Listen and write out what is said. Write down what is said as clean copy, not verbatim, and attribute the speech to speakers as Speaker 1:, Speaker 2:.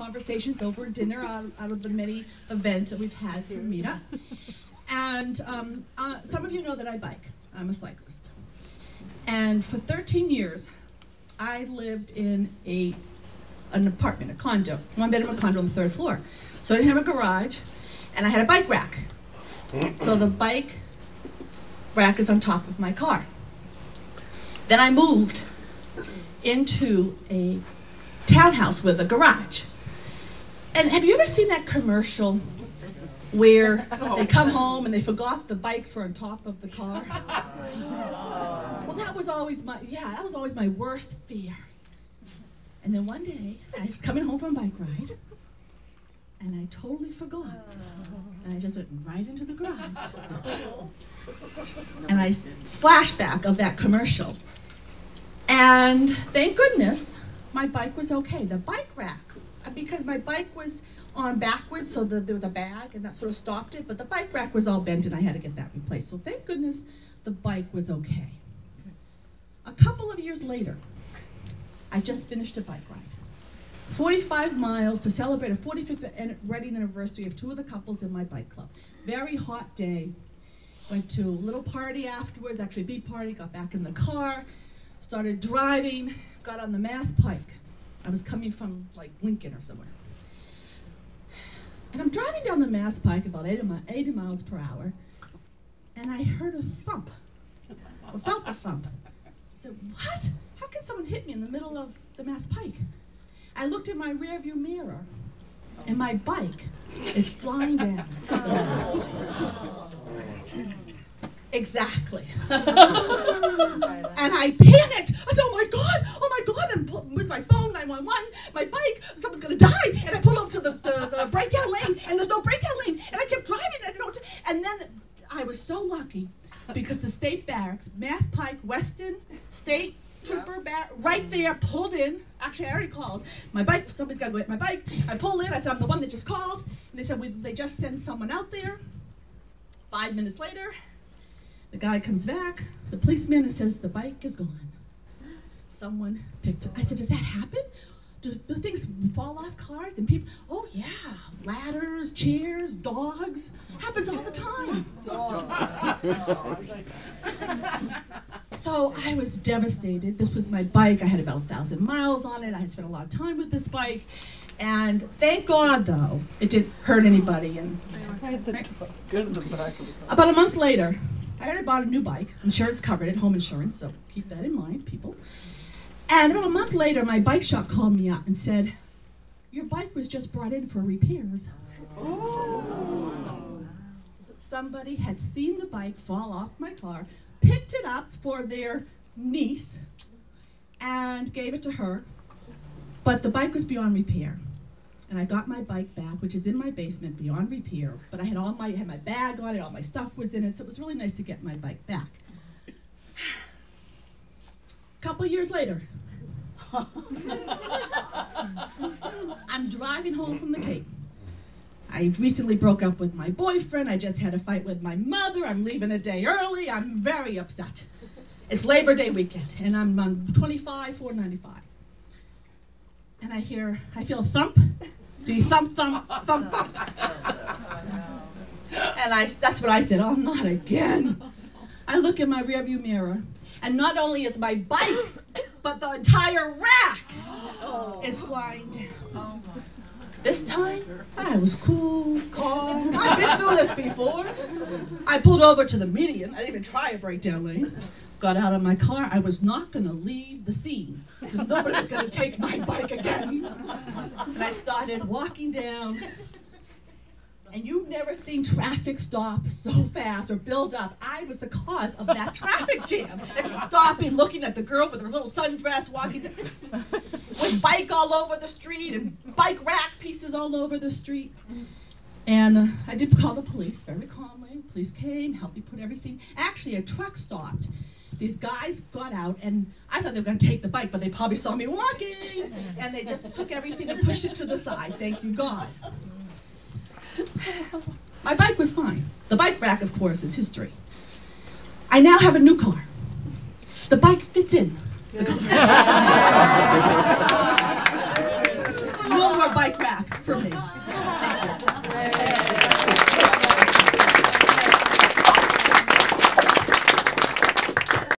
Speaker 1: conversations over dinner out of the many events that we've had through Meetup. And some of you know that I bike. I'm a cyclist. And for 13 years, I lived in an apartment, a condo, one-bedroom condo on the 3rd floor. So I didn't have a garage, and I had a bike rack. So the bike rack is on top of my car. Then I moved into a townhouse with a garage. And have you ever seen that commercial where they come home and they forgot the bikes were on top of the car? Well, that was always my worst fear. And then one day, I was coming home from a bike ride, and I totally forgot. And I just went right into the garage. And I flashback of that commercial. And thank goodness, my bike was okay. The bike rack, because my bike was on backwards, so there was a bag, and that sort of stopped it, but the bike rack was all bent, and I had to get that replaced. So thank goodness, the bike was okay. A couple of years later, I just finished a bike ride. 45 miles to celebrate a 45th wedding anniversary of 2 of the couples in my bike club. Very hot day. Went to a little party afterwards, actually a big party, got back in the car, started driving, got on the Mass Pike. I was coming from like Lincoln or somewhere. And I'm driving down the Mass Pike about 80 miles per hour, and I heard a thump, or felt a thump. I said, what? How can someone hit me in the middle of the Mass Pike? I looked in my rearview mirror, and my bike is flying down. Exactly. And I panicked. I said, oh my God, and where's my phone, 911, my bike, someone's gonna die. And I pulled up to the breakdown lane, and there's no breakdown lane. And I kept driving, and then I was so lucky because the state barracks, Mass Pike, Weston, State Trooper, right there, pulled in. Actually, I already called. My bike, somebody's gotta go hit my bike. I pulled in, I said, I'm the one that just called. And they said, they just sent someone out there. 5 minutes later, the guy comes back, the policeman, and says, the bike is gone. Someone picked it. I said, does that happen? Do things fall off cars and people? Oh yeah, ladders, chairs, dogs. Happens all the time. So I was devastated. This was my bike. I had about 1,000 miles on it. I had spent a lot of time with this bike. And thank God, though, it didn't hurt anybody. And about a month later, I already bought a new bike. Insurance covered it, home insurance, so keep that in mind, people. And about a month later, my bike shop called me up and said, your bike was just brought in for repairs. Oh. Somebody had seen the bike fall off my car, picked it up for their niece, and gave it to her. But the bike was beyond repair. And I got my bike back, which is in my basement, beyond repair. But I had had my bag on it, all my stuff was in it, so it was really nice to get my bike back. A couple years later, I'm driving home from the Cape. I recently broke up with my boyfriend. I just had a fight with my mother. I'm leaving a day early. I'm very upset. It's Labor Day weekend, and I'm on 25, 495. And I feel a thump. Do you thump, thump, thump, thump? And that's what I said, oh, not again. I look in my rearview mirror, and not only is my bike, but the entire rack is flying down. This time, I was cool, calm. I've been through this before. I pulled over to the median. I didn't even try a breakdown lane. Got out of my car. I was not going to leave the scene because nobody was going to take my bike again. And I started walking down. And you've never seen traffic stop so fast or build up. I was the cause of that traffic jam. Everyone stopping, looking at the girl with her little sundress, walking with bike all over the street and bike rack pieces all over the street. And I did call the police very calmly. Police came, helped me put everything. Actually, a truck stopped. These guys got out, and I thought they were going to take the bike, but they probably saw me walking, and they just took everything and pushed it to the side. Thank you, God. My bike was fine. The bike rack, of course, is history. I now have a new car. The bike fits in the car. No more bike rack for me.